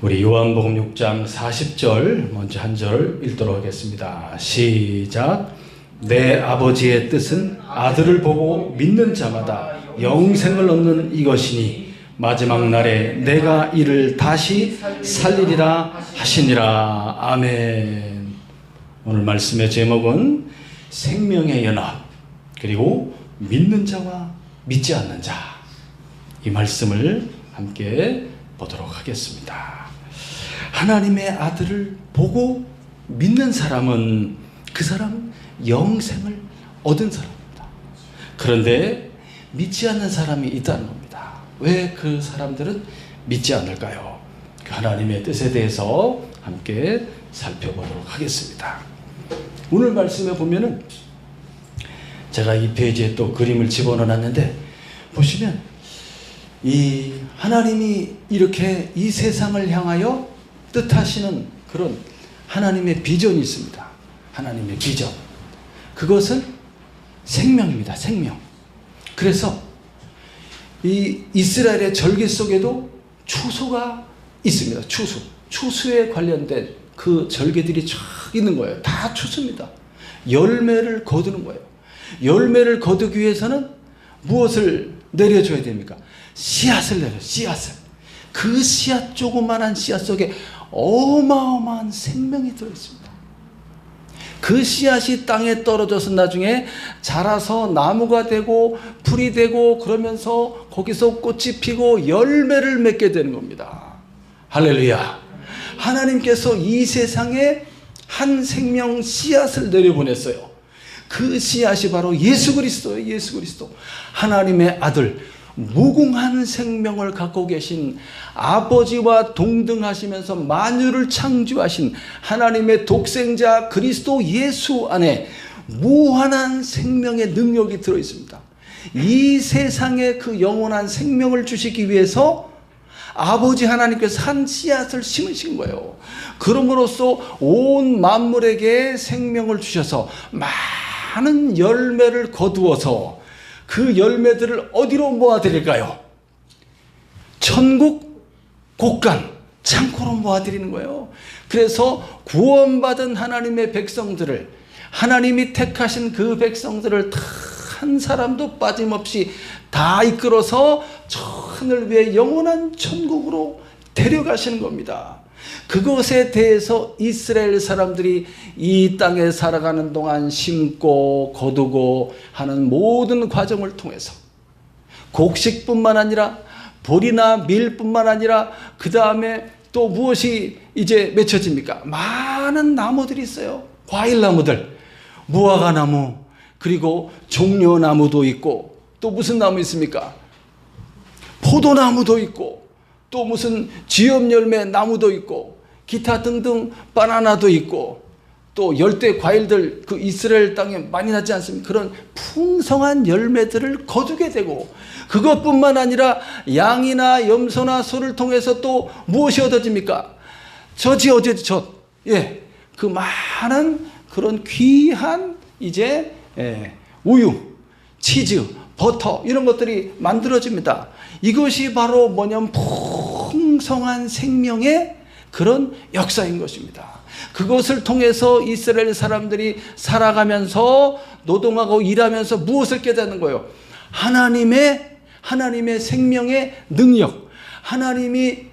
우리 요한복음 6장 40절 먼저 한 절 읽도록 하겠습니다. 시작. 내 아버지의 뜻은 아들을 보고 믿는 자마다 영생을 얻는 이것이니 마지막 날에 내가 이를 다시 살리리라 하시니라. 아멘. 오늘 말씀의 제목은 생명의 연합, 그리고 믿는 자와 믿지 않는 자, 이 말씀을 함께 보도록 하겠습니다. 하나님의 아들을 보고 믿는 사람은 그 사람은 영생을 얻은 사람입니다. 그런데 믿지 않는 사람이 있다는 겁니다. 왜 그 사람들은 믿지 않을까요? 그 하나님의 뜻에 대해서 함께 살펴보도록 하겠습니다. 오늘 말씀에 보면은 제가 이 페이지에 또 그림을 집어넣었는데 보시면 이 하나님이 이렇게 이 세상을 향하여 뜻하시는 그런 하나님의 비전이 있습니다. 하나님의 비전. 그것은 생명입니다. 생명. 그래서 이 이스라엘의 절기 속에도 추수가 있습니다. 추수. 추수에 관련된 그 절기들이 쫙 있는 거예요. 다 추수입니다. 열매를 거두는 거예요. 열매를 거두기 위해서는 무엇을 내려줘야 됩니까? 씨앗을 내려, 씨앗을. 그 씨앗, 조그만한 씨앗 속에 어마어마한 생명이 들어있습니다. 그 씨앗이 땅에 떨어져서 나중에 자라서 나무가 되고 풀이 되고 그러면서 거기서 꽃이 피고 열매를 맺게 되는 겁니다. 할렐루야. 하나님께서 이 세상에 한 생명 씨앗을 내려보냈어요. 그 씨앗이 바로 예수 그리스도예요. 예수 그리스도. 하나님의 아들, 무궁한 생명을 갖고 계신 아버지와 동등하시면서 만유를 창조하신 하나님의 독생자 그리스도 예수 안에 무한한 생명의 능력이 들어있습니다. 이 세상에 그 영원한 생명을 주시기 위해서 아버지 하나님께서 한 씨앗을 심으신 거예요. 그럼으로써 온 만물에게 생명을 주셔서 많은 열매를 거두어서 그 열매들을 어디로 모아드릴까요? 천국 곳간 창고로 모아드리는 거예요. 그래서 구원받은 하나님의 백성들을, 하나님이 택하신 그 백성들을 다 한 사람도 빠짐없이 다 이끌어서 저 하늘 위에 영원한 천국으로 데려가시는 겁니다. 그것에 대해서 이스라엘 사람들이 이 땅에 살아가는 동안 심고 거두고 하는 모든 과정을 통해서 곡식뿐만 아니라 보리나 밀뿐만 아니라 그 다음에 또 무엇이 이제 맺혀집니까? 많은 나무들이 있어요. 과일나무들, 무화과나무, 그리고 종려나무도 있고 또 무슨 나무 있습니까? 포도나무도 있고 또 무슨 지엽열매 나무도 있고 기타 등등 바나나도 있고 또 열대 과일들 그 이스라엘 땅에 많이 나지 않습니까? 그런 풍성한 열매들을 거두게 되고 그것뿐만 아니라 양이나 염소나 소를 통해서 또 무엇이 얻어집니까? 젖이 얻어져. 예, 그 많은 그런 귀한 이제 우유, 치즈, 버터 이런 것들이 만들어집니다. 이것이 바로 뭐냐면 풍성한 생명의 그런 역사인 것입니다. 그것을 통해서 이스라엘 사람들이 살아가면서 노동하고 일하면서 무엇을 깨닫는 거예요? 하나님의 생명의 능력, 하나님이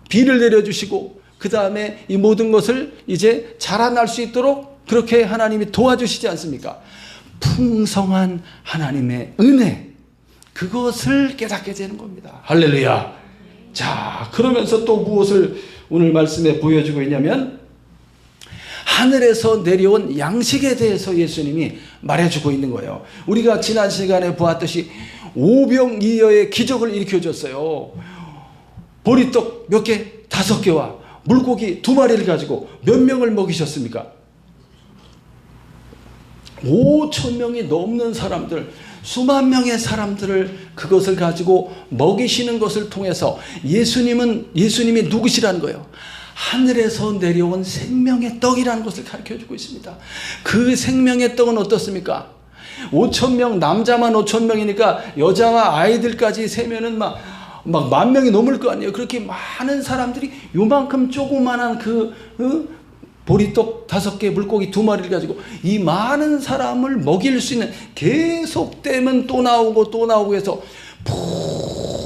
비를 내려주시고 그 다음에 이 모든 것을 이제 자라날 수 있도록 그렇게 하나님이 도와주시지 않습니까? 풍성한 하나님의 은혜, 그것을 깨닫게 되는 겁니다. 할렐루야. 자, 그러면서 또 무엇을 오늘 말씀에 보여주고 있냐면 하늘에서 내려온 양식에 대해서 예수님이 말해주고 있는 거예요. 우리가 지난 시간에 보았듯이 오병이어의 기적을 일으켜줬어요. 보리떡 몇 개? 5개와 물고기 2마리를 가지고 몇 명을 먹이셨습니까? 5,000명이 넘는 사람들, 수만 명의 사람들을 그것을 가지고 먹이시는 것을 통해서 예수님이 누구시라는 거예요? 하늘에서 내려온 생명의 떡이라는 것을 가르쳐주고 있습니다. 그 생명의 떡은 어떻습니까? 5,000명, 남자만 5,000명이니까 여자와 아이들까지 세면은 막 막 10,000명이 넘을 거 아니에요. 그렇게 많은 사람들이 요만큼 조그만한 보리떡 5개, 물고기 2마리를 가지고 이 많은 사람을 먹일 수 있는, 계속되면 또 나오고 또 나오고 해서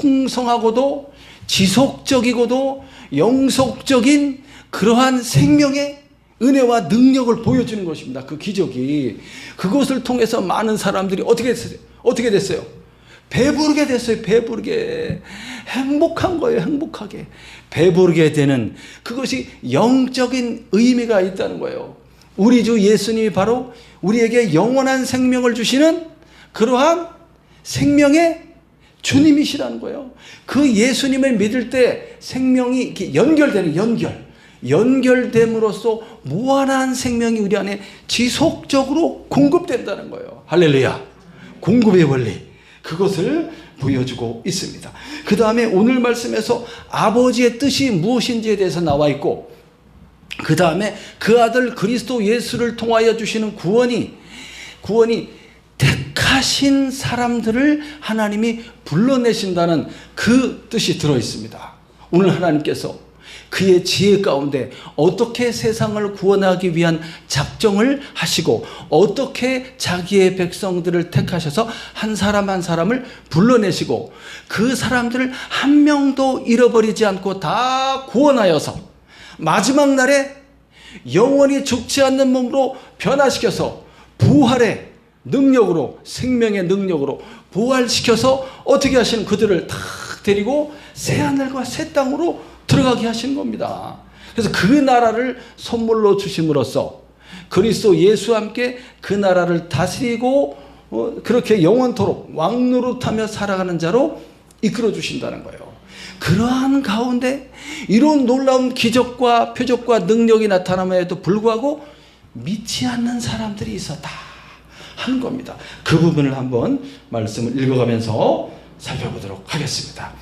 풍성하고도 지속적이고도 영속적인 그러한 생명의 은혜와 능력을 보여주는 것입니다. 그 기적이. 그것을 통해서 많은 사람들이 어떻게 됐어요? 배부르게 됐어요. 배부르게. 행복한 거예요. 행복하게. 배부르게 되는, 그것이 영적인 의미가 있다는 거예요. 우리 주 예수님이 바로 우리에게 영원한 생명을 주시는 그러한 생명의 주님이시라는 거예요. 그 예수님을 믿을 때 생명이 이렇게 연결되는, 연결됨으로써 무한한 생명이 우리 안에 지속적으로 공급된다는 거예요. 할렐루야. 공급의 원리, 그것을 보여주고 있습니다. 그 다음에 오늘 말씀에서 아버지의 뜻이 무엇인지에 대해서 나와 있고, 그 다음에 그 아들 그리스도 예수를 통하여 주시는 구원이 택하신 사람들을 하나님이 불러내신다는 그 뜻이 들어 있습니다. 오늘 하나님께서 그의 지혜 가운데 어떻게 세상을 구원하기 위한 작정을 하시고, 어떻게 자기의 백성들을 택하셔서 한 사람 한 사람을 불러내시고, 그 사람들을 한 명도 잃어버리지 않고 다 구원하여서 마지막 날에 영원히 죽지 않는 몸으로 변화시켜서 부활의 능력으로, 생명의 능력으로 부활시켜서 어떻게 하시는, 그들을 다 데리고 새하늘과 새 땅으로 들어가게 하신 겁니다. 그래서 그 나라를 선물로 주심으로써 그리스도 예수와 함께 그 나라를 다스리고 그렇게 영원토록 왕노릇하며 살아가는 자로 이끌어 주신다는 거예요. 그러한 가운데 이런 놀라운 기적과 표적과 능력이 나타남에도 불구하고 믿지 않는 사람들이 있었다 하는 겁니다. 그 부분을 한번 말씀을 읽어가면서 살펴보도록 하겠습니다.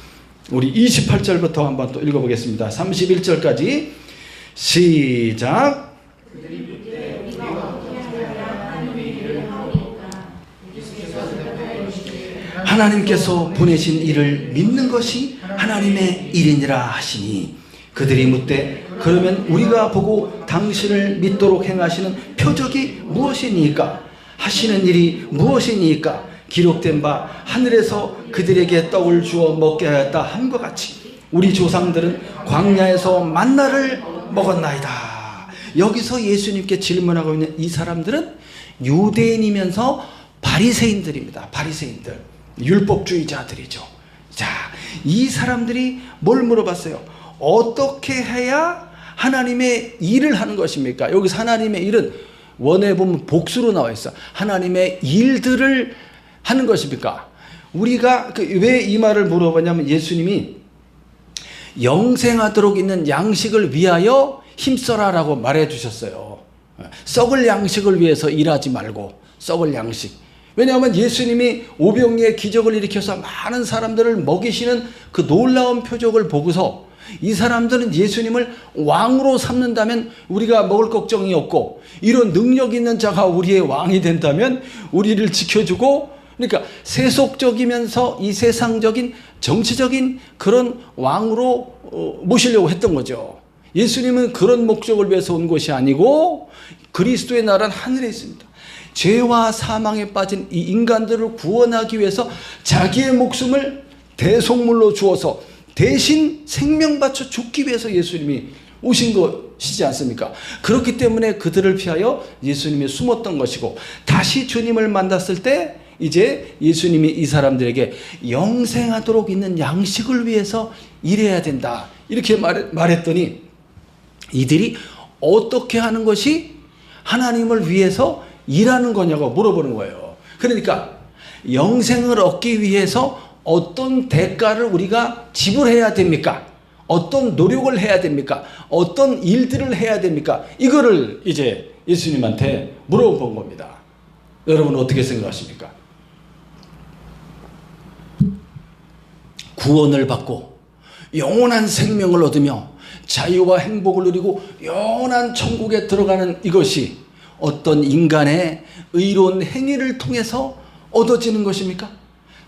우리 28절부터 한번 또 읽어보겠습니다. 31절까지 시작. 하나님께서 보내신 일을 믿는 것이 하나님의 일이니라 하시니, 그들이 묻되 그러면 우리가 보고 당신을 믿도록 행하시는 표적이 무엇이니까? 하시는 일이 무엇이니까? 기록된 바 하늘에서 그들에게 떡을 주어 먹게 하였다 함과 같이 우리 조상들은 광야에서 만나를 먹었나이다. 여기서 예수님께 질문하고 있는 이 사람들은 유대인이면서 바리새인들입니다. 바리새인들, 율법주의자들이죠. 자, 이 사람들이 뭘 물어봤어요? 어떻게 해야 하나님의 일을 하는 것입니까? 여기서 하나님의 일은 원에 보면 복수로 나와 있어. 하나님의 일들을 하는 것입니까? 우리가 왜 이 말을 물어보냐면, 예수님이 영생하도록 있는 양식을 위하여 힘써라라고 말해 주셨어요. 썩을 양식을 위해서 일하지 말고, 썩을 양식. 왜냐하면 예수님이 오병이의 기적을 일으켜서 많은 사람들을 먹이시는 그 놀라운 표적을 보고서 이 사람들은 예수님을 왕으로 삼는다면 우리가 먹을 걱정이 없고, 이런 능력 있는 자가 우리의 왕이 된다면 우리를 지켜주고, 그러니까 세속적이면서 이 세상적인 정치적인 그런 왕으로 모시려고 했던 거죠. 예수님은 그런 목적을 위해서 온 것이 아니고 그리스도의 나라는 하늘에 있습니다. 죄와 사망에 빠진 이 인간들을 구원하기 위해서 자기의 목숨을 대속물로 주어서 대신 생명 바쳐 죽기 위해서 예수님이 오신 것이지 않습니까? 그렇기 때문에 그들을 피하여 예수님이 숨었던 것이고, 다시 주님을 만났을 때 이제 예수님이 이 사람들에게 영생하도록 있는 양식을 위해서 일해야 된다 이렇게 말했더니, 이들이 어떻게 하는 것이 하나님을 위해서 일하는 거냐고 물어보는 거예요. 그러니까 영생을 얻기 위해서 어떤 대가를 우리가 지불해야 됩니까? 어떤 노력을 해야 됩니까? 어떤 일들을 해야 됩니까? 이거를 이제 예수님한테 물어본 겁니다. 여러분 어떻게 생각하십니까? 구원을 받고 영원한 생명을 얻으며 자유와 행복을 누리고 영원한 천국에 들어가는 이것이 어떤 인간의 의로운 행위를 통해서 얻어지는 것입니까?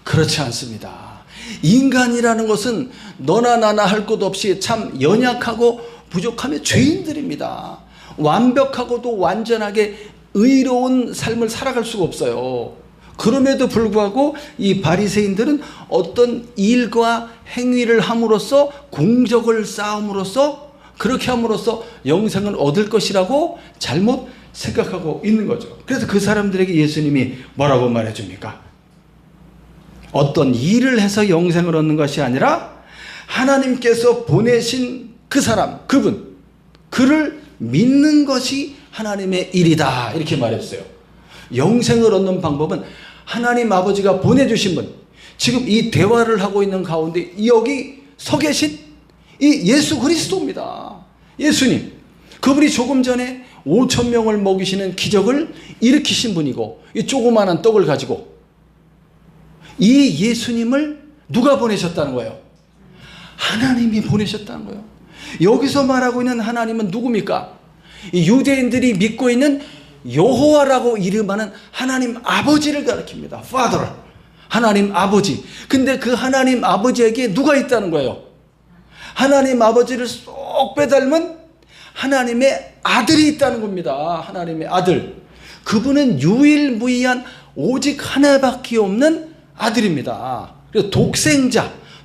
그렇지 않습니다. 인간이라는 것은 너나 나나 할 것 없이 참 연약하고 부족함의 죄인들입니다. 완벽하고도 완전하게 의로운 삶을 살아갈 수가 없어요. 그럼에도 불구하고 이 바리새인들은 어떤 일과 행위를 함으로써 공적을 쌓음으로써 그렇게 함으로써 영생을 얻을 것이라고 잘못 생각하고 있는 거죠. 그래서 그 사람들에게 예수님이 뭐라고 말해줍니까? 어떤 일을 해서 영생을 얻는 것이 아니라 하나님께서 보내신 그 사람, 그를 믿는 것이 하나님의 일이다, 이렇게 말했어요. 영생을 얻는 방법은 하나님 아버지가 보내주신 분, 지금 이 대화를 하고 있는 가운데 여기 서 계신 이 예수 그리스도입니다. 예수님, 그분이 조금 전에 5천 명을 먹이시는 기적을 일으키신 분이고, 이 조그마한 떡을 가지고 이 예수님을 누가 보내셨다는 거예요? 하나님이 보내셨다는 거예요. 여기서 말하고 있는 하나님은 누굽니까? 이 유대인들이 믿고 있는 여호와라고 이름하는 하나님 아버지를 가리킵니다. Father, 하나님 아버지. 근데 그 하나님 아버지에게 누가 있다는 거예요? 하나님 아버지를 쏙 빼닮은 하나님의 아들이 있다는 겁니다. 하나님의 아들. 그분은 유일무이한 오직 하나밖에 없는 아들입니다. 그래서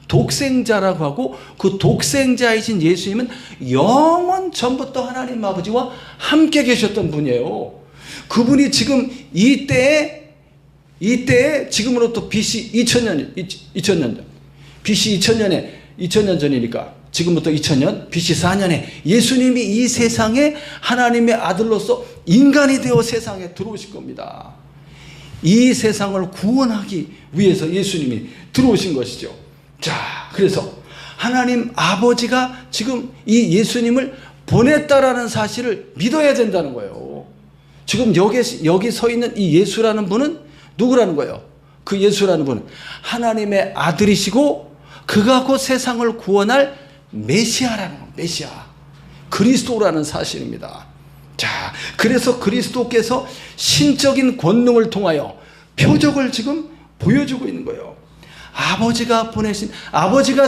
독생자라고 하고, 그 독생자이신 예수님은 영원 전부터 하나님 아버지와 함께 계셨던 분이에요. 그분이 지금 이때에 지금으로부터 BC 2000년 전, BC 2000년 전이니까 지금부터 2000년, BC 4년에 예수님이 이 세상에 하나님의 아들로서 인간이 되어 세상에 들어오실 겁니다. 이 세상을 구원하기 위해서 예수님이 들어오신 것이죠. 자, 그래서 하나님 아버지가 지금 이 예수님을 보냈다라는 사실을 믿어야 된다는 거예요. 지금 여기 서 있는 이 예수라는 분은 누구라는 거예요? 그 예수라는 분은 하나님의 아들이시고 그가 곧 세상을 구원할 메시아라는 거예요. 메시아. 그리스도라는 사실입니다. 자, 그래서 그리스도께서 신적인 권능을 통하여 표적을 지금 보여주고 있는 거예요. 아버지가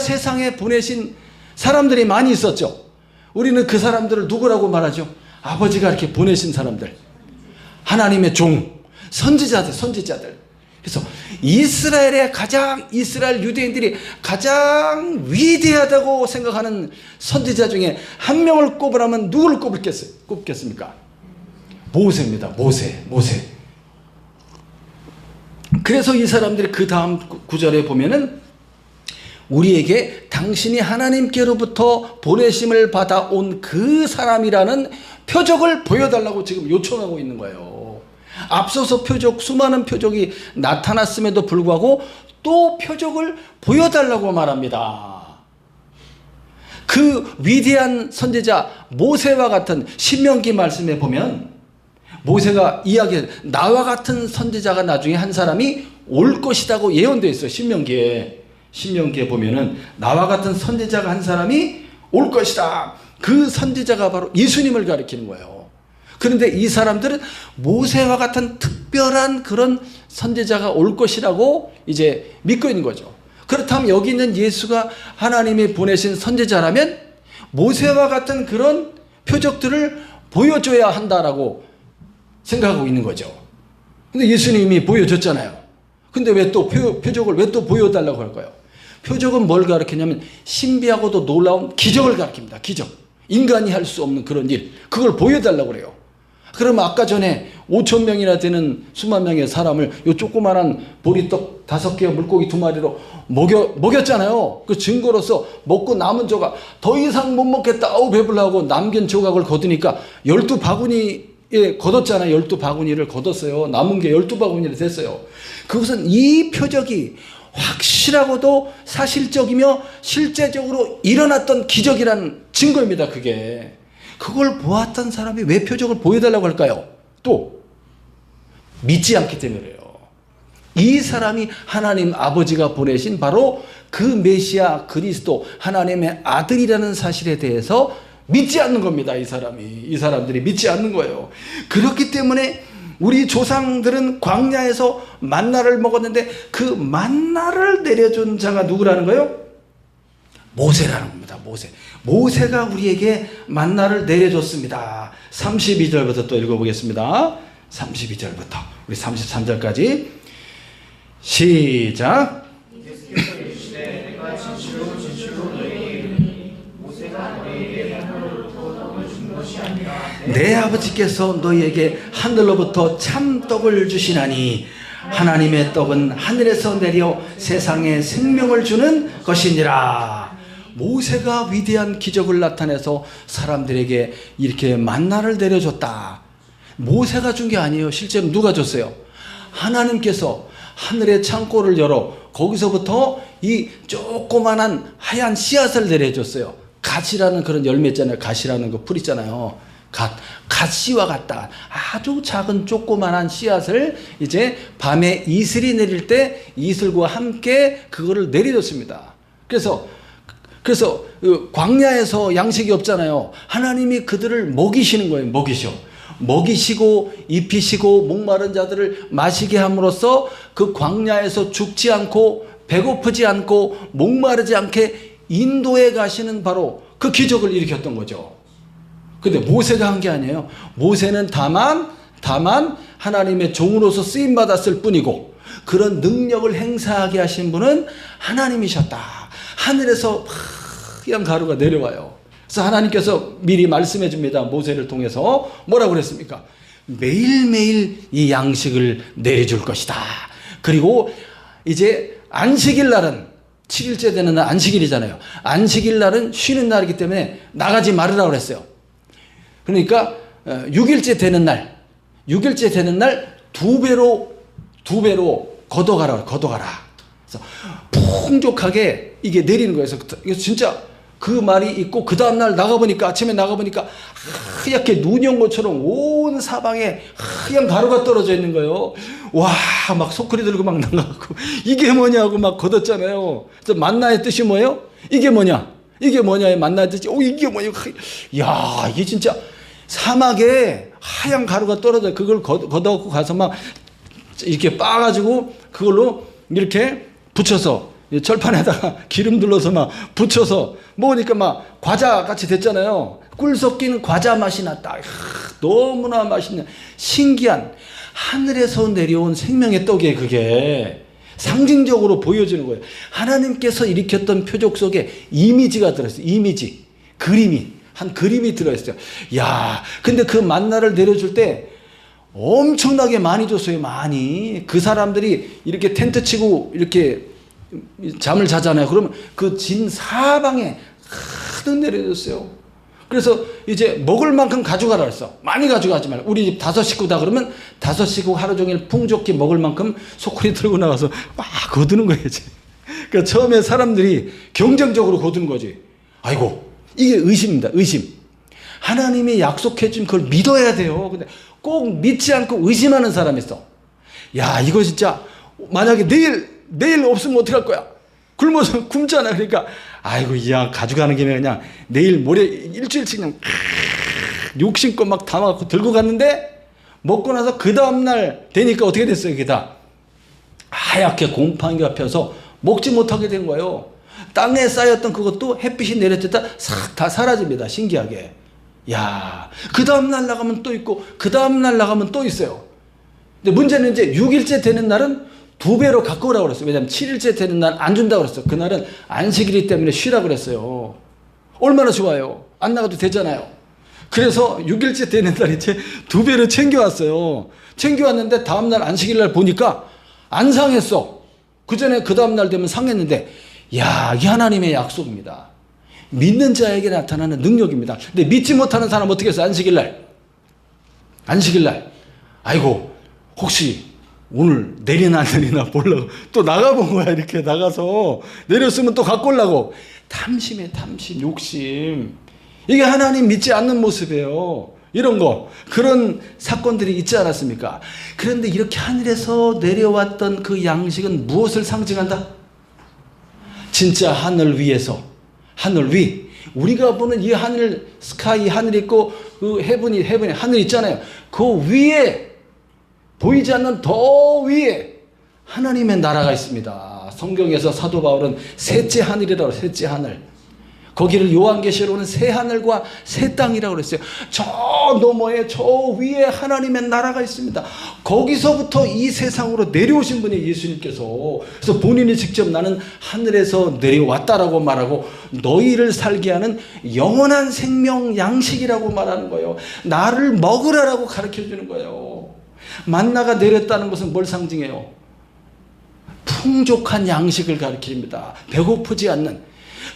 세상에 보내신 사람들이 많이 있었죠. 우리는 그 사람들을 누구라고 말하죠? 아버지가 이렇게 보내신 사람들. 하나님의 종, 선지자들. 그래서 이스라엘 유대인들이 가장 위대하다고 생각하는 선지자 중에 한 명을 꼽으라면 누구를 꼽겠습니까? 모세입니다. 모세. 그래서 이 사람들이 그 다음 구절에 보면은 우리에게 당신이 하나님께로부터 보내심을 받아온 그 사람이라는 표적을 보여달라고 지금 요청하고 있는 거예요. 앞서서 수많은 표적이 나타났음에도 불구하고 또 표적을 보여달라고 말합니다. 그 위대한 선지자 모세와 같은 신명기 말씀에 보면 모세가 이야기해 나와 같은 선지자가 나중에 한 사람이 올 것이라고 예언되어 있어요. 신명기에 보면은 나와 같은 선지자가 한 사람이 올 것이다. 그 선지자가 바로 예수님을 가리키는 거예요. 그런데 이 사람들은 모세와 같은 특별한 그런 선지자가 올 것이라고 이제 믿고 있는 거죠. 그렇다면 여기 있는 예수가 하나님이 보내신 선지자라면 모세와 같은 그런 표적들을 보여줘야 한다라고 생각하고 있는 거죠. 근데 예수님이 보여줬잖아요. 근데 왜 또 표적을 왜 또 보여달라고 할까요? 표적은 뭘 가르치냐면 신비하고도 놀라운 기적을 가르칩니다. 기적. 인간이 할 수 없는 그런 일. 그걸 보여달라고 그래요. 그러면 아까 전에 5천 명이나 되는 수만 명의 사람을 요 조그만한 보리떡 5개와 물고기 2마리로 먹였잖아요. 그 증거로서 먹고 남은 조각 더 이상 못 먹겠다. 아우 배불러하고 남긴 조각을 거두니까 12바구니에 걷었잖아요. 12바구니를 걷었어요. 남은 게 12바구니가 됐어요. 그것은 이 표적이 확실하고도 사실적이며 실제적으로 일어났던 기적이라는 증거입니다. 그걸 보았던 사람이 왜 표적을 보여달라고 할까요? 또 믿지 않기 때문에요. 이 사람이 하나님 아버지가 보내신 바로 그 메시아 그리스도 하나님의 아들이라는 사실에 대해서 믿지 않는 겁니다. 이 사람들이 믿지 않는 거예요. 그렇기 때문에 우리 조상들은 광야에서 만나를 먹었는데 그 만나를 내려준 자가 누구라는 거예요? 모세라는 겁니다. 모세가 우리에게 만나를 내려줬습니다. 32절부터 또 읽어보겠습니다. 32절부터 우리 33절까지 시작. 내 아버지께서 너희에게 하늘로부터 참떡을 주시나니 하나님의 떡은 하늘에서 내려 세상에 생명을 주는 것이니라. 모세가 위대한 기적을 나타내서 사람들에게 이렇게 만나를 내려줬다. 모세가 준 게 아니에요. 실제로 누가 줬어요? 하나님께서 하늘의 창고를 열어 거기서부터 이 조그만한 하얀 씨앗을 내려줬어요. 갓이라는 그런 열매 있잖아요. 갓이라는 그 풀 있잖아요. 갓씨와 같다. 아주 작은 조그만한 씨앗을 이제 밤에 이슬이 내릴 때 이슬과 함께 그거를 내려줬습니다. 그래서 광야에서 양식이 없잖아요. 하나님이 그들을 먹이시는 거예요. 먹이시고 입히시고 목마른 자들을 마시게 함으로써 그 광야에서 죽지 않고 배고프지 않고 목마르지 않게 인도해 가시는 바로 그 기적을 일으켰던 거죠. 근데 모세가 한 게 아니에요. 모세는 다만 하나님의 종으로서 쓰임 받았을 뿐이고 그런 능력을 행사하게 하신 분은 하나님이셨다. 하늘에서 하얀 가루가 내려와요. 그래서 하나님께서 미리 말씀해 줍니다. 모세를 통해서 뭐라고 그랬습니까? 매일매일 이 양식을 내려줄 것이다. 그리고 이제 안식일 날은 7일째 되는 날 안식일이잖아요. 안식일 날은 쉬는 날이기 때문에 나가지 말으라고 그랬어요. 그러니까 6일째 되는 날 두 배로 걷어가라. 그래서 풍족하게 이게 내리는 거예요. 그래서 진짜 그 말이 있고 그 다음날 아침에 나가보니까 하얗게 눈이 온 것처럼 온 사방에 하얀 가루가 떨어져 있는 거예요. 와, 막 소쿠리 들고 막 나가고 이게 뭐냐고 막 걷었잖아요. 그래서 만나의 뜻이 뭐예요? 이게 뭐냐의 만나의 뜻이 이게 뭐냐. 야, 이게 진짜 사막에 하얀 가루가 떨어져. 그걸 걷어갖고 가서 막 이렇게 빻아가지고 그걸로 이렇게 붙여서 철판에다가 기름 둘러서 막 붙여서 먹으니까 막 과자 같이 됐잖아요. 꿀 섞이는 과자 맛이 났다. 너무나 맛있는 신기한 하늘에서 내려온 생명의 떡이에요. 그게 상징적으로 보여지는 거예요. 하나님께서 일으켰던 표적 속에 이미지가 들어있어요. 한 그림이 들어있어요. 야, 근데 그 만나를 내려줄 때 엄청나게 많이 줬어요. 많이. 그 사람들이 이렇게 텐트 치고 이렇게 잠을 자잖아요. 그러면 그 진 사방에 가득 내려줬어요. 그래서 이제 먹을 만큼 가져가라 그랬어. 많이 가져가지 말고. 우리 집 5식구다 그러면 5식구 하루 종일 풍족히 먹을 만큼 소쿠리 들고 나가서 막 거두는 거예요. 그러니까 처음에 사람들이 경쟁적으로 거두는 거지. 아이고, 이게 의심입니다. 의심. 하나님이 약속해 준 그걸 믿어야 돼요. 근데 꼭 믿지 않고 의심하는 사람이 있어. 야, 이거 진짜 만약에 내일 없으면 어떡할 거야? 굶어서 굶잖아. 그러니까 아이고, 야, 가져가는 김에 그냥 내일 모레 일주일치 그냥 욕심껏 막 담아갖고 들고 갔는데 먹고 나서 그 다음날 되니까 어떻게 됐어요? 이게 다 하얗게 곰팡이가 펴서 먹지 못하게 된 거예요. 땅에 쌓였던 그것도 햇빛이 내렸을 때 싹 다 사라집니다. 신기하게. 야, 그 다음날 나가면 또 있고 그 다음날 나가면 또 있어요. 근데 문제는 이제 6일째 되는 날은 2배로 갖고 오라고 그랬어요. 왜냐하면 7일째 되는 날 안 준다고 그랬어요. 그날은 안식일이기 때문에 쉬라고 그랬어요. 얼마나 좋아요. 안 나가도 되잖아요. 그래서 6일째 되는 날 이제 2배로 챙겨왔어요. 챙겨왔는데 다음날 안식일 날 보니까 안 상했어. 그 다음날 되면 상했는데, 야, 이 하나님의 약속입니다. 믿는 자에게 나타나는 능력입니다. 근데 믿지 못하는 사람 어떻게 했어요? 안식일 날. 아이고, 혹시 오늘 내리나 안 내리나 보려고 또 나가본 거야. 이렇게 나가서 내렸으면 또 갖고 오려고. 탐심에 탐심, 욕심. 이게 하나님 믿지 않는 모습이에요. 이런 거, 그런 사건들이 있지 않았습니까? 그런데 이렇게 하늘에서 내려왔던 그 양식은 무엇을 상징한다? 진짜 하늘 위에서, 하늘 위, 우리가 보는 이 하늘, 스카이 하늘 있고 그 헤븐이 하늘 있잖아요. 그 위에 보이지 않는 더 위에 하나님의 나라가 있습니다. 성경에서 사도 바울은 셋째 하늘이라고 해요. 셋째 하늘. 거기를 요한계시록은 새 하늘과 새 땅이라고 그랬어요. 저 너머에 저 위에 하나님의 나라가 있습니다. 거기서부터 이 세상으로 내려오신 분이 예수님께서, 그래서 본인이 직접 나는 하늘에서 내려왔다라고 말하고 너희를 살게 하는 영원한 생명 양식이라고 말하는 거예요. 나를 먹으라라고 가르쳐 주는 거예요. 만나가 내렸다는 것은 뭘 상징해요? 풍족한 양식을 가리킵니다. 배고프지 않는.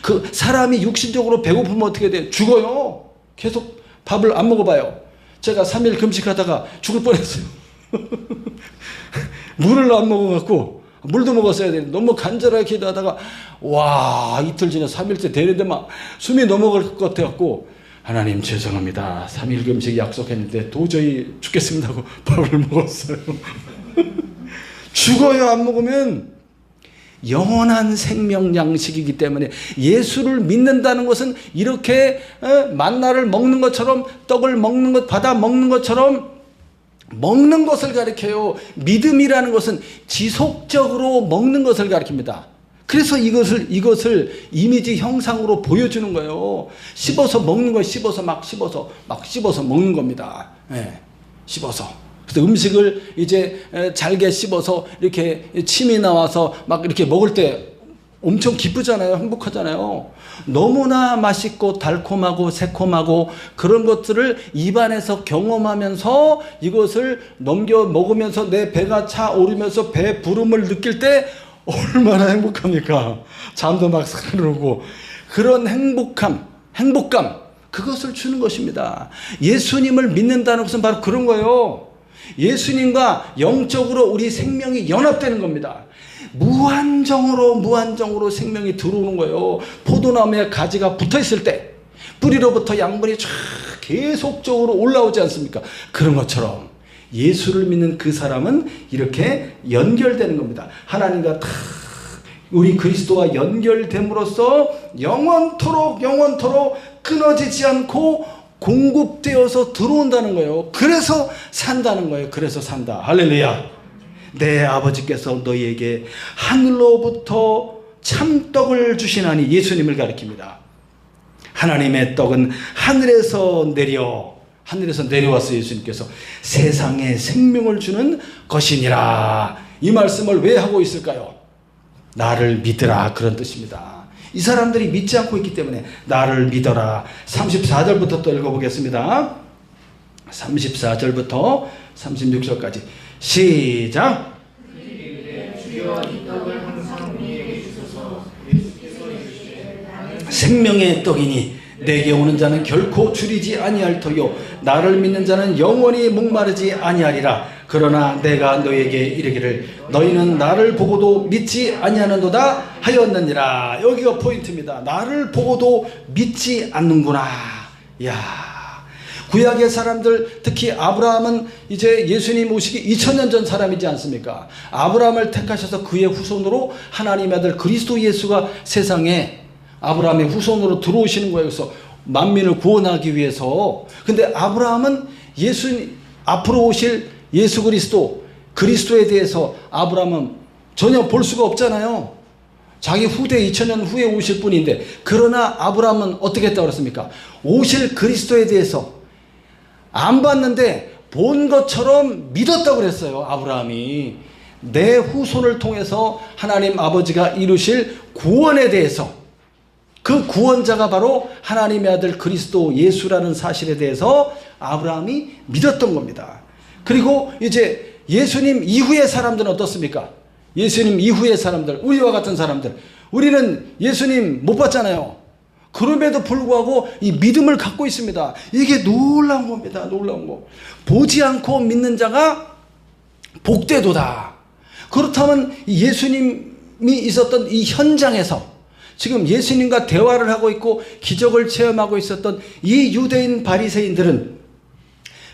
그 사람이 육신적으로 배고프면 어떻게 돼요? 죽어요. 계속 밥을 안 먹어봐요. 제가 3일 금식하다가 죽을 뻔했어요. 물을 안 먹어갖고, 물도 먹었어야 되는데 너무 간절하게 기도하다가 와, 이틀 지나 3일째 되는데 막 숨이 넘어갈 것 같아갖고, 하나님 죄송합니다. 3일 금식 약속했는데 도저히 죽겠습니다 하고 밥을 먹었어요. 죽어요. 안 먹으면. 영원한 생명 양식이기 때문에 예수를 믿는다는 것은 이렇게 만나를 먹는 것처럼, 떡을 먹는 것, 받아 먹는 것처럼 먹는 것을 가리켜요. 믿음이라는 것은 지속적으로 먹는 것을 가리킵니다. 그래서 이것을 이미지 형상으로 보여주는 거예요. 씹어서 먹는 거예요. 막 씹어서 먹는 겁니다. 네, 씹어서. 그래서 음식을 이제 잘게 씹어서 이렇게 침이 나와서 막 이렇게 먹을 때 엄청 기쁘잖아요. 행복하잖아요. 너무나 맛있고 달콤하고 새콤하고 그런 것들을 입안에서 경험하면서 이것을 넘겨 먹으면서 내 배가 차오르면서 배 부름을 느낄 때 얼마나 행복합니까? 잠도 막 사르르고 그런 행복감 그것을 주는 것입니다. 예수님을 믿는다는 것은 바로 그런 거예요. 예수님과 영적으로 우리 생명이 연합되는 겁니다. 무한정으로 생명이 들어오는 거예요. 포도나무에 가지가 붙어 있을 때 뿌리로부터 양분이 쫙 계속적으로 올라오지 않습니까? 그런 것처럼 예수를 믿는 그 사람은 이렇게 연결되는 겁니다. 하나님과 우리 그리스도와 연결됨으로써 영원토록 끊어지지 않고 공급되어서 들어온다는 거예요. 그래서 산다는 거예요. 그래서 산다. 할렐루야. 내 아버지께서 너희에게 하늘로부터 참떡을 주시나니 예수님을 가리킵니다. 하나님의 떡은 하늘에서 내려와서 예수님께서 세상에 생명을 주는 것이니라. 이 말씀을 왜 하고 있을까요? 나를 믿으라, 그런 뜻입니다. 이 사람들이 믿지 않고 있기 때문에 나를 믿어라. 34절부터 또 읽어보겠습니다. 34절부터 36절까지 시작. 생명의 떡이니 내게 오는 자는 결코 줄이지 아니할 터요 나를 믿는 자는 영원히 목마르지 아니하리라. 그러나 내가 너에게 이르기를 너희는 나를 보고도 믿지 아니하는도다 하였느니라. 여기가 포인트입니다. 나를 보고도 믿지 않는구나. 야, 구약의 사람들, 특히 아브라함은 이제 예수님 오시기 2000년 전 사람이지 않습니까? 아브라함을 택하셔서 그의 후손으로 하나님의 아들 그리스도 예수가 세상에 아브라함의 후손으로 들어오시는 거예요. 그래서 만민을 구원하기 위해서. 근데 아브라함은 앞으로 오실 예수 그리스도에 대해서 아브라함은 전혀 볼 수가 없잖아요. 자기 후대 2000년 후에 오실 분인데, 그러나 아브라함은 어떻게 했다고 그랬습니까? 오실 그리스도에 대해서 안 봤는데 본 것처럼 믿었다고 그랬어요. 아브라함이 내 후손을 통해서 하나님 아버지가 이루실 구원에 대해서, 그 구원자가 바로 하나님의 아들 그리스도 예수라는 사실에 대해서 아브라함이 믿었던 겁니다. 그리고 이제 예수님 이후의 사람들은 어떻습니까? 예수님 이후의 사람들, 우리와 같은 사람들, 우리는 예수님 못 봤잖아요. 그럼에도 불구하고 이 믿음을 갖고 있습니다. 이게 놀라운 겁니다. 놀라운 거. 보지 않고 믿는 자가 복되도다. 그렇다면 예수님이 있었던 이 현장에서 지금 예수님과 대화를 하고 있고 기적을 체험하고 있었던 이 유대인 바리새인들은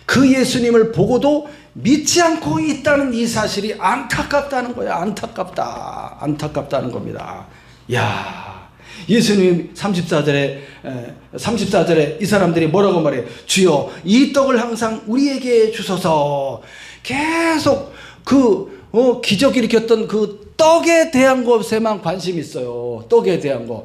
그 예수님을 보고도 믿지 않고 있다는 이 사실이 안타깝다는 거야. 안타깝다는 겁니다. 야, 예수님 34절에 이 사람들이 뭐라고 말해요? 주여 이 떡을 항상 우리에게 주소서. 계속 기적 일으켰던 그 떡에 대한 것에만 관심이 있어요. 떡에 대한 거.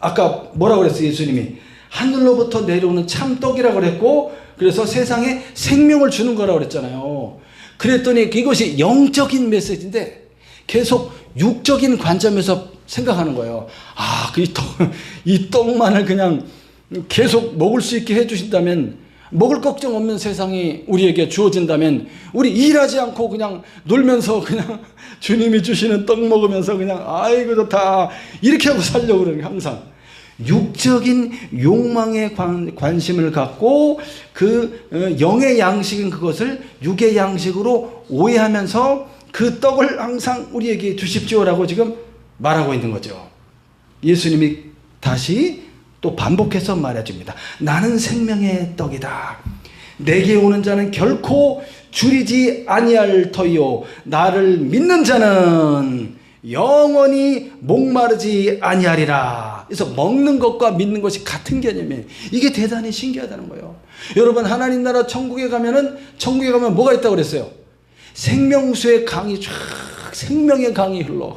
아까 뭐라고 그랬어요? 예수님이 하늘로부터 내려오는 참 떡이라고 그랬고, 그래서 세상에 생명을 주는 거라고 그랬잖아요. 그랬더니 이것이 영적인 메시지인데 계속 육적인 관점에서 생각하는 거예요. 이 떡만을 그냥 계속 먹을 수 있게 해주신다면, 먹을 걱정 없는 세상이 우리에게 주어진다면, 우리 일하지 않고 그냥 놀면서 그냥 주님이 주시는 떡 먹으면서 그냥 아이고 좋다 이렇게 하고 살려고 그러는 거예요. 항상 육적인 욕망에 관심을 갖고 영의 양식인 그것을 육의 양식으로 오해하면서 그 떡을 항상 우리에게 주십시오라고 지금 말하고 있는 거죠. 예수님이 다시 또 반복해서 말해줍니다. 나는 생명의 떡이다. 내게 오는 자는 결코 줄이지 아니할 터이요 나를 믿는 자는 영원히 목마르지 아니하리라. 그래서 먹는 것과 믿는 것이 같은 개념이에요. 이게 대단히 신기하다는 거예요. 여러분, 하나님 나라 천국에 가면 뭐가 있다고 그랬어요? 생명수의 강이 쫙, 생명의 강이 흘러.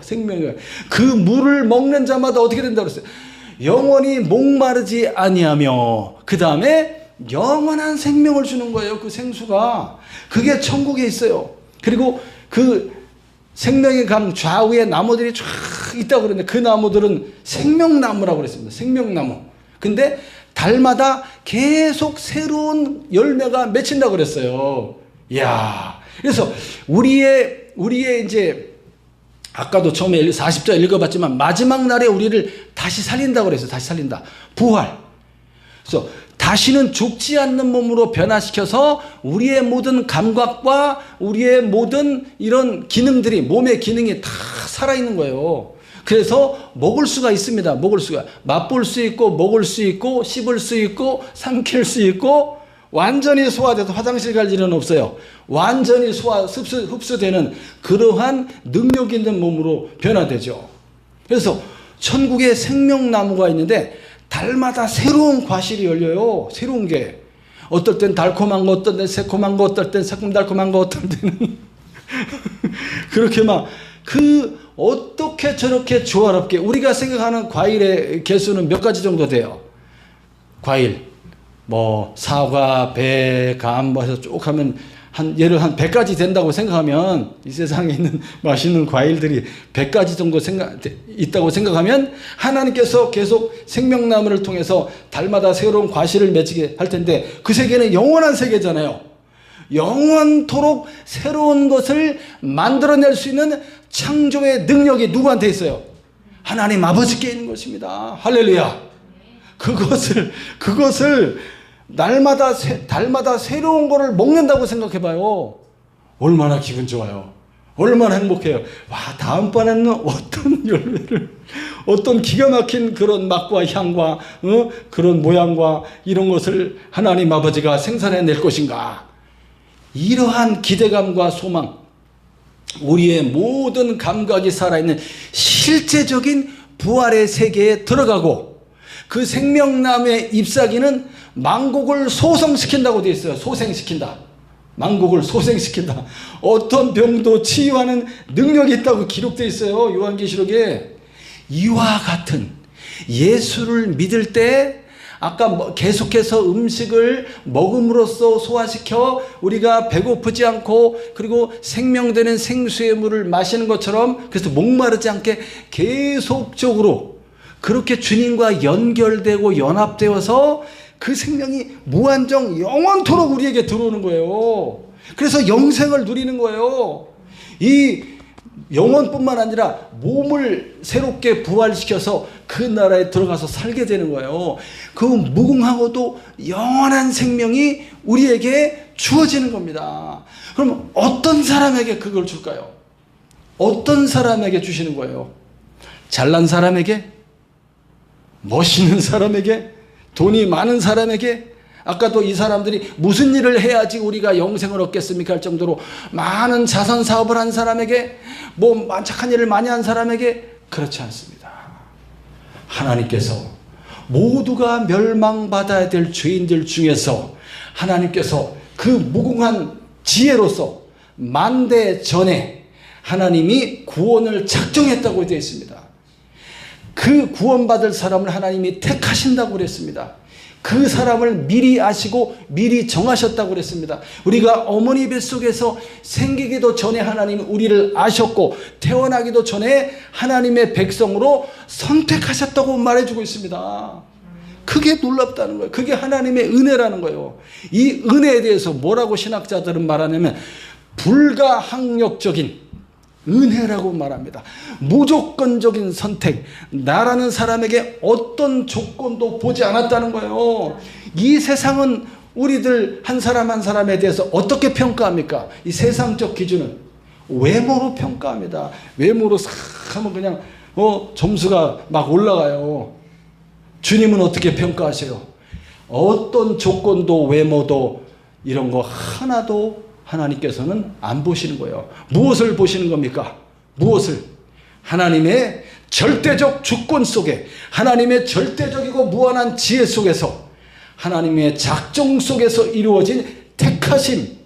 그 물을 먹는 자마다 어떻게 된다고 그랬어요? 영원히 목마르지 아니하며, 그 다음에 영원한 생명을 주는 거예요. 그 생수가. 그게 천국에 있어요. 그리고 그 생명의 강 좌우에 나무들이 쫙 있다고 그랬는데, 그 나무들은 생명나무라고 그랬습니다. 생명나무. 근데 달마다 계속 새로운 열매가 맺힌다고 그랬어요. 이야. 그래서 우리의 이제 아까도 처음에 40절 읽어봤지만 마지막 날에 우리를 다시 살린다고 그랬어요. 다시 살린다. 부활. 그래서 다시는 죽지 않는 몸으로 변화시켜서 우리의 모든 감각과 우리의 모든 이런 기능들이, 몸의 기능이 다 살아있는 거예요. 그래서 먹을 수가 있습니다. 맛볼 수 있고, 먹을 수 있고, 씹을 수 있고, 삼킬 수 있고, 완전히 소화돼서 화장실 갈 일은 없어요. 완전히 흡수되는 그러한 능력 있는 몸으로 변화되죠. 그래서 천국에 생명나무가 있는데 달마다 새로운 과실이 열려요. 새로운 게. 어떨 땐 달콤한 거, 어떨 땐 새콤한 거, 어떨 땐 새콤달콤한 거, 어떨 때는 그렇게 어떻게 저렇게 조화롭게. 우리가 생각하는 과일의 개수는 몇 가지 정도 돼요? 과일. 사과, 배, 감, 해서 쭉 하면 예를 한 100가지 된다고 생각하면, 이 세상에 있는 맛있는 과일들이 100가지 정도 있다고 생각하면, 하나님께서 계속 생명나무를 통해서 달마다 새로운 과실을 맺게 할 텐데, 그 세계는 영원한 세계잖아요. 영원토록 새로운 것을 만들어낼 수 있는 창조의 능력이 누구한테 있어요? 하나님 아버지께 있는 것입니다. 할렐루야. 그것을 달마다 새로운 거를 먹는다고 생각해봐요. 얼마나 기분 좋아요. 얼마나 행복해요. 다음번에는 어떤 열매를, 어떤 기가 막힌 그런 맛과 향과 그런 모양과 이런 것을 하나님 아버지가 생산해낼 것인가. 이러한 기대감과 소망, 우리의 모든 감각이 살아있는 실제적인 부활의 세계에 들어가고, 그 생명나무의 잎사귀는 만국을 소성시킨다고 되어 있어요. 소생시킨다. 만국을 소생시킨다. 어떤 병도 치유하는 능력이 있다고 기록되어 있어요. 요한계시록에. 이와 같은 예수를 믿을 때 아까 계속해서 음식을 먹음으로써 소화시켜 우리가 배고프지 않고, 그리고 생명되는 생수의 물을 마시는 것처럼, 그래서 목마르지 않게 계속적으로 그렇게 주님과 연결되고 연합되어서 그 생명이 무한정 영원토록 우리에게 들어오는 거예요. 그래서 영생을 누리는 거예요. 이 영혼뿐만 아니라 몸을 새롭게 부활시켜서 그 나라에 들어가서 살게 되는 거예요. 그 무궁하고도 영원한 생명이 우리에게 주어지는 겁니다. 그럼 어떤 사람에게 그걸 줄까요? 어떤 사람에게 주시는 거예요? 잘난 사람에게? 멋있는 사람에게? 돈이 많은 사람에게? 아까도 이 사람들이 무슨 일을 해야지 우리가 영생을 얻겠습니까 할 정도로 많은 자선 사업을 한 사람에게, 착한 일을 많이 한 사람에게? 그렇지 않습니다. 하나님께서 모두가 멸망받아야 될 죄인들 중에서 하나님께서 그 무궁한 지혜로서 만대 전에 하나님이 구원을 작정했다고 되어 있습니다. 그 구원받을 사람을 하나님이 택하신다고 그랬습니다. 그 사람을 미리 아시고 미리 정하셨다고 그랬습니다. 우리가 어머니 뱃속에서 생기기도 전에 하나님이 우리를 아셨고 태어나기도 전에 하나님의 백성으로 선택하셨다고 말해주고 있습니다. 그게 놀랍다는 거예요. 그게 하나님의 은혜라는 거예요. 이 은혜에 대해서 뭐라고 신학자들은 말하냐면 불가항력적인 은혜라고 말합니다. 무조건적인 선택. 나라는 사람에게 어떤 조건도 보지 않았다는 거예요. 이 세상은 우리들 한 사람 한 사람에 대해서 어떻게 평가합니까? 이 세상적 기준은 외모로 평가합니다. 외모로 싹 하면 그냥 점수가 막 올라가요. 주님은 어떻게 평가하세요? 어떤 조건도 외모도 이런 거 하나도 하나님께서는 안 보시는 거예요. 무엇을 보시는 겁니까? 무엇을? 하나님의 절대적 주권 속에, 하나님의 절대적이고 무한한 지혜 속에서, 하나님의 작정 속에서 이루어진 택하심,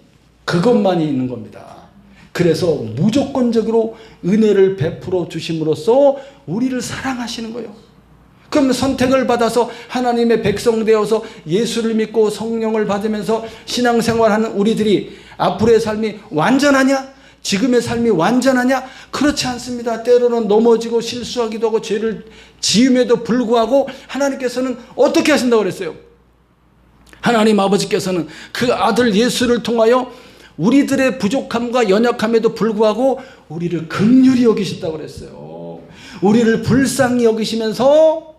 그것만이 있는 겁니다. 그래서 무조건적으로 은혜를 베풀어 주심으로써 우리를 사랑하시는 거예요. 그럼 선택을 받아서 하나님의 백성 되어서 예수를 믿고 성령을 받으면서 신앙생활하는 우리들이 앞으로의 삶이 완전하냐? 지금의 삶이 완전하냐? 그렇지 않습니다. 때로는 넘어지고 실수하기도 하고 죄를 지음에도 불구하고 하나님께서는 어떻게 하신다고 그랬어요? 하나님 아버지께서는 그 아들 예수를 통하여 우리들의 부족함과 연약함에도 불구하고 우리를 긍휼히 여기신다고 그랬어요. 우리를 불쌍히 여기시면서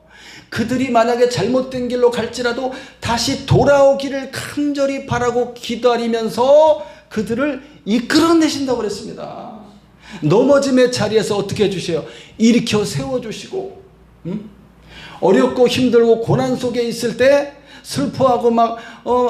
그들이 만약에 잘못된 길로 갈지라도 다시 돌아오기를 간절히 바라고 기다리면서 그들을 이끌어내신다고 그랬습니다. 넘어짐의 자리에서 어떻게 해주세요? 일으켜 세워주시고, 어렵고 힘들고 고난 속에 있을 때 슬퍼하고 막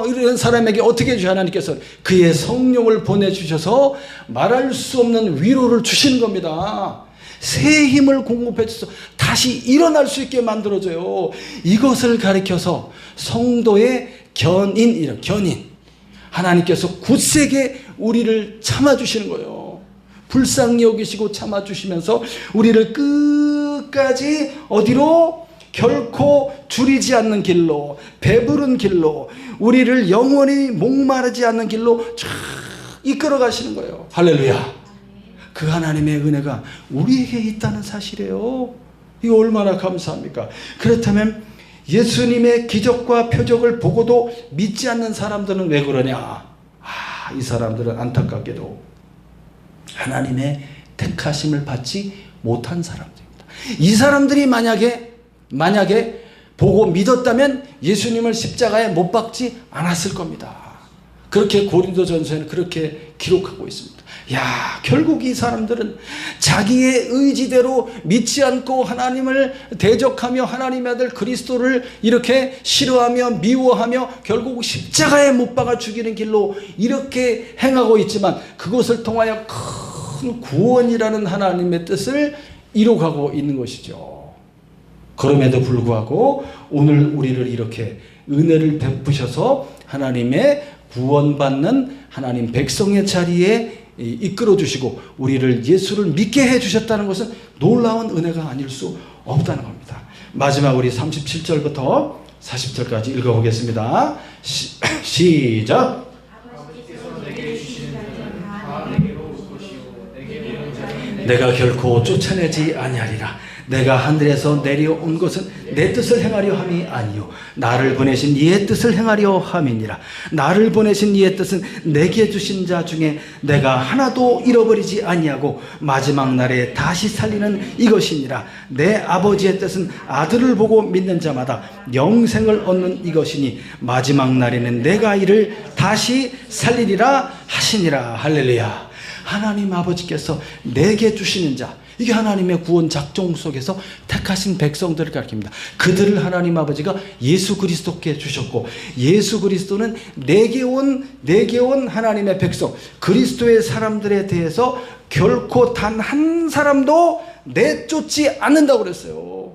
이런 사람에게 어떻게 해주셔요? 하나님께서 그의 성령을 보내주셔서 말할 수 없는 위로를 주시는 겁니다. 새 힘을 공급해 주셔서 다시 일어날 수 있게 만들어줘요. 이것을 가리켜서 성도의 견인, 하나님께서 굳세게 우리를 참아주시는 거예요. 불쌍히 여기시고 참아주시면서 우리를 끝까지 어디로? 결코 줄이지 않는 길로, 배부른 길로, 우리를 영원히 목마르지 않는 길로 쫙 이끌어 가시는 거예요. 할렐루야. 그 하나님의 은혜가 우리에게 있다는 사실이에요. 이거 얼마나 감사합니까? 그렇다면 예수님의 기적과 표적을 보고도 믿지 않는 사람들은 왜 그러냐? 이 사람들은 안타깝게도 하나님의 택하심을 받지 못한 사람들입니다. 이 사람들이 만약에 보고 믿었다면 예수님을 십자가에 못 박지 않았을 겁니다. 그렇게 고린도전서에는 그렇게 기록하고 있습니다. 결국 이 사람들은 자기의 의지대로 믿지 않고 하나님을 대적하며 하나님의 아들 그리스도를 이렇게 싫어하며 미워하며 결국 십자가에 못 박아 죽이는 길로 이렇게 행하고 있지만 그것을 통하여 큰 구원이라는 하나님의 뜻을 이루어가고 있는 것이죠. 그럼에도 불구하고 오늘 우리를 이렇게 은혜를 베푸셔서 하나님의 구원받는 하나님 백성의 자리에 이끌어 주시고 우리를 예수를 믿게 해 주셨다는 것은 놀라운 은혜가 아닐 수 없다는 겁니다. 마지막 우리 37절부터 40절까지 읽어보겠습니다. 시작. 내가 결코 쫓아내지 아니하리라. 내가 하늘에서 내려온 것은 내 뜻을 행하려 함이 아니요 나를 보내신 이의 뜻을 행하려 함이니라. 나를 보내신 이의 뜻은 내게 주신 자 중에 내가 하나도 잃어버리지 아니하고 마지막 날에 다시 살리는 이것이니라. 내 아버지의 뜻은 아들을 보고 믿는 자마다 영생을 얻는 이것이니 마지막 날에는 내가 이를 다시 살리리라 하시니라. 할렐루야. 하나님 아버지께서 내게 주시는 자, 이게 하나님의 구원 작정 속에서 택하신 백성들을 가리킵니다. 그들을 하나님 아버지가 예수 그리스도께 주셨고 예수 그리스도는 내게 온 하나님의 백성 그리스도의 사람들에 대해서 결코 단 한 사람도 내쫓지 않는다고 그랬어요.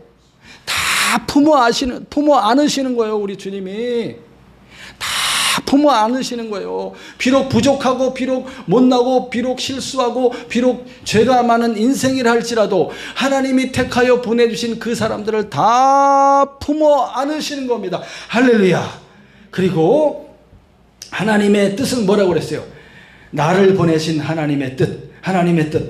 다 품어 안으시는 거예요. 우리 주님이 다 품어 안으시는 거예요. 비록 부족하고 비록 못나고 비록 실수하고 비록 죄가 많은 인생이라 할지라도 하나님이 택하여 보내주신 그 사람들을 다 품어 안으시는 겁니다. 할렐루야. 그리고 하나님의 뜻은 뭐라고 그랬어요? 나를 보내신 하나님의 뜻,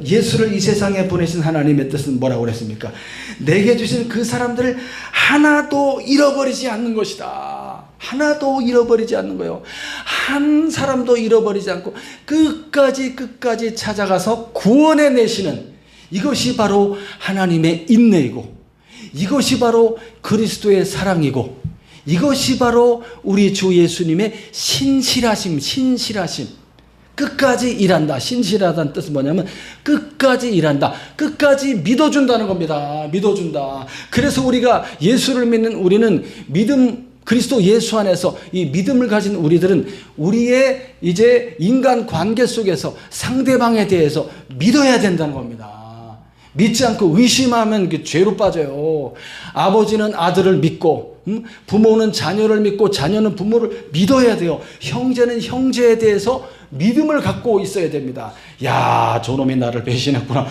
예수를 이 세상에 보내신 하나님의 뜻은 뭐라고 그랬습니까? 내게 주신 그 사람들을 하나도 잃어버리지 않는 것이다. 하나도 잃어버리지 않는 거예요. 한 사람도 잃어버리지 않고 끝까지 찾아가서 구원해 내시는, 이것이 바로 하나님의 인내이고, 이것이 바로 그리스도의 사랑이고, 이것이 바로 우리 주 예수님의 신실하심. 끝까지 일한다. 신실하다는 뜻은 뭐냐면 끝까지 일한다. 끝까지 믿어준다는 겁니다. 믿어준다. 그래서 우리가 예수를 믿는 우리는 그리스도 예수 안에서 이 믿음을 가진 우리들은 우리의 이제 인간 관계 속에서 상대방에 대해서 믿어야 된다는 겁니다. 믿지 않고 의심하면 죄로 빠져요. 아버지는 아들을 믿고, 부모는 자녀를 믿고, 자녀는 부모를 믿어야 돼요. 형제는 형제에 대해서 믿음을 갖고 있어야 됩니다. 야, 저놈이 나를 배신했구나.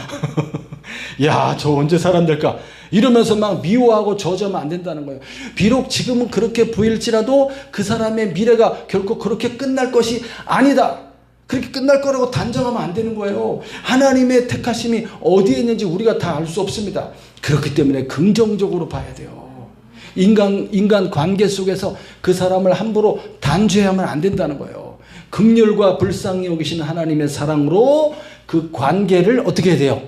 야, 저 언제 사람 될까? 이러면서 막 미워하고 저주하면 안 된다는 거예요. 비록 지금은 그렇게 보일지라도 그 사람의 미래가 결코 그렇게 끝날 것이 아니다. 그렇게 끝날 거라고 단정하면 안 되는 거예요. 하나님의 택하심이 어디에 있는지 우리가 다 알 수 없습니다. 그렇기 때문에 긍정적으로 봐야 돼요. 인간 관계 속에서 그 사람을 함부로 단죄하면 안 된다는 거예요. 긍휼과 불쌍히 여기시는 하나님의 사랑으로 그 관계를 어떻게 해야 돼요?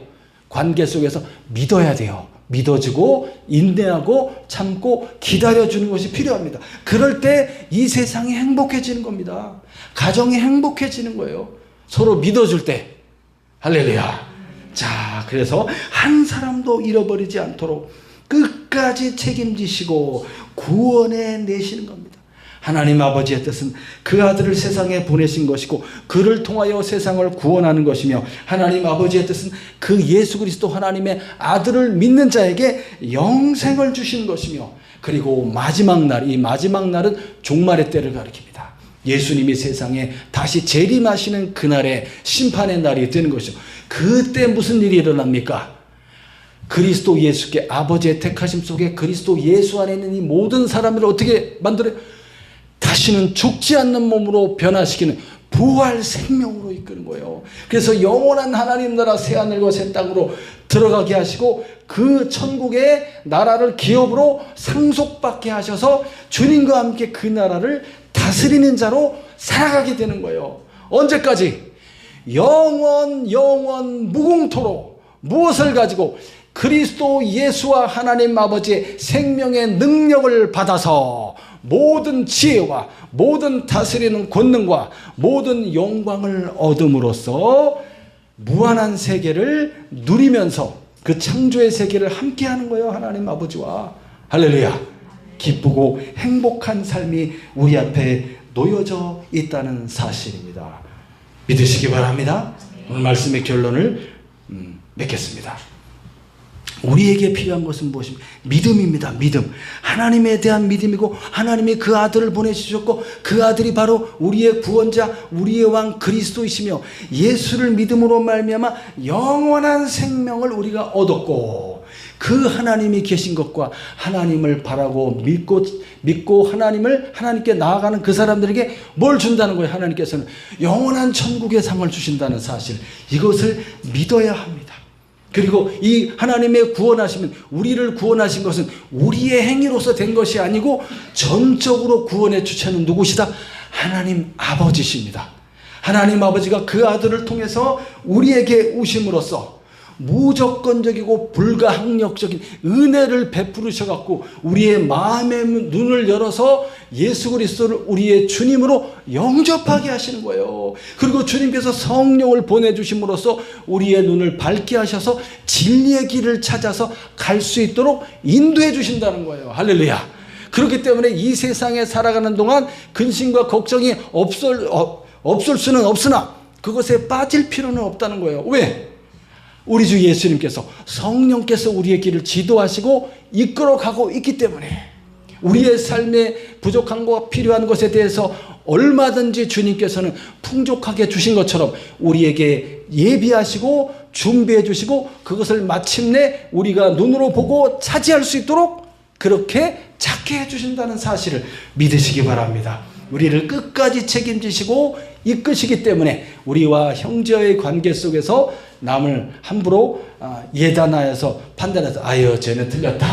관계 속에서 믿어야 돼요. 믿어주고 인내하고 참고 기다려주는 것이 필요합니다. 그럴 때 이 세상이 행복해지는 겁니다. 가정이 행복해지는 거예요. 서로 믿어줄 때. 할렐루야. 자, 그래서 한 사람도 잃어버리지 않도록 끝까지 책임지시고 구원해 내시는 겁니다. 하나님 아버지의 뜻은 그 아들을 세상에 보내신 것이고 그를 통하여 세상을 구원하는 것이며, 하나님 아버지의 뜻은 그 예수 그리스도 하나님의 아들을 믿는 자에게 영생을 주시는 것이며, 그리고 마지막 날, 이 마지막 날은 종말의 때를 가리킵니다. 예수님이 세상에 다시 재림하시는 그날의 심판의 날이 되는 것이죠. 그때 무슨 일이 일어납니까? 그리스도 예수께, 아버지의 택하심 속에 그리스도 예수 안에 있는 이 모든 사람들을 어떻게 만들어요? 다시는 죽지 않는 몸으로 변화시키는 부활 생명으로 이끄는 거예요. 그래서 영원한 하나님 나라 새하늘과 새 땅으로 들어가게 하시고 그 천국의 나라를 기업으로 상속받게 하셔서 주님과 함께 그 나라를 다스리는 자로 살아가게 되는 거예요. 언제까지? 영원 무궁토록. 무엇을 가지고? 그리스도 예수와 하나님 아버지의 생명의 능력을 받아서 모든 지혜와 모든 다스리는 권능과 모든 영광을 얻음으로써 무한한 세계를 누리면서 그 창조의 세계를 함께하는 거예요. 하나님 아버지와. 할렐루야. 기쁘고 행복한 삶이 우리 앞에 놓여져 있다는 사실입니다. 믿으시기 바랍니다. 오늘 말씀의 결론을 맺겠습니다. 우리에게 필요한 것은 무엇입니까? 믿음입니다. 믿음. 하나님에 대한 믿음이고, 하나님이 그 아들을 보내주셨고 그 아들이 바로 우리의 구원자, 우리의 왕 그리스도이시며, 예수를 믿음으로 말미암아 영원한 생명을 우리가 얻었고, 그 하나님이 계신 것과 하나님을 바라고 믿고 하나님께 나아가는 그 사람들에게 뭘 준다는 거예요? 하나님께서는 영원한 천국의 상을 주신다는 사실, 이것을 믿어야 합니다. 그리고 이 하나님의 구원하시면, 우리를 구원하신 것은 우리의 행위로서 된 것이 아니고 전적으로 구원의 주체는 누구시다? 하나님 아버지십니다. 하나님 아버지가 그 아들을 통해서 우리에게 오심으로써 무조건적이고 불가항력적인 은혜를 베푸르셔갖고 우리의 마음의 눈을 열어서 예수 그리스도를 우리의 주님으로 영접하게 하시는 거예요. 그리고 주님께서 성령을 보내주심으로써 우리의 눈을 밝게 하셔서 진리의 길을 찾아서 갈 수 있도록 인도해 주신다는 거예요. 할렐루야. 그렇기 때문에 이 세상에 살아가는 동안 근심과 걱정이 없을 수는 없으나 그것에 빠질 필요는 없다는 거예요. 왜? 우리 주 예수님께서 성령께서 우리의 길을 지도하시고 이끌어가고 있기 때문에 우리의 삶에 부족한 것 필요한 것에 대해서 얼마든지 주님께서는 풍족하게 주신 것처럼 우리에게 예비하시고 준비해 주시고 그것을 마침내 우리가 눈으로 보고 차지할 수 있도록 그렇게 찾게 해주신다는 사실을 믿으시기 바랍니다. 우리를 끝까지 책임지시고 이끄시기 때문에 우리와 형제의 관계 속에서 남을 함부로 예단하여서 판단해서 아유 쟤는 틀렸다.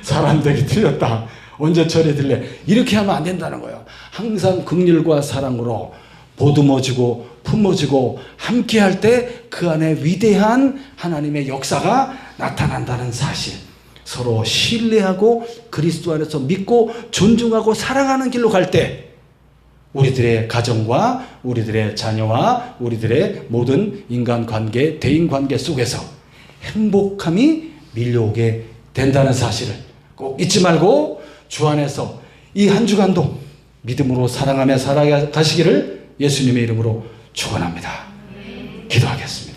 사람들이 틀렸다. 언제 처리될래? 이렇게 하면 안 된다는 거예요. 항상 긍휼과 사랑으로 보듬어주고 품어주고 함께할 때 그 안에 위대한 하나님의 역사가 나타난다는 사실, 서로 신뢰하고 그리스도 안에서 믿고 존중하고 사랑하는 길로 갈 때 우리들의 가정과 우리들의 자녀와 우리들의 모든 인간관계, 대인관계 속에서 행복함이 밀려오게 된다는 사실을 꼭 잊지 말고 주 안에서 이 한 주간도 믿음으로 사랑하며 살아가시기를 예수님의 이름으로 축원합니다. 기도하겠습니다.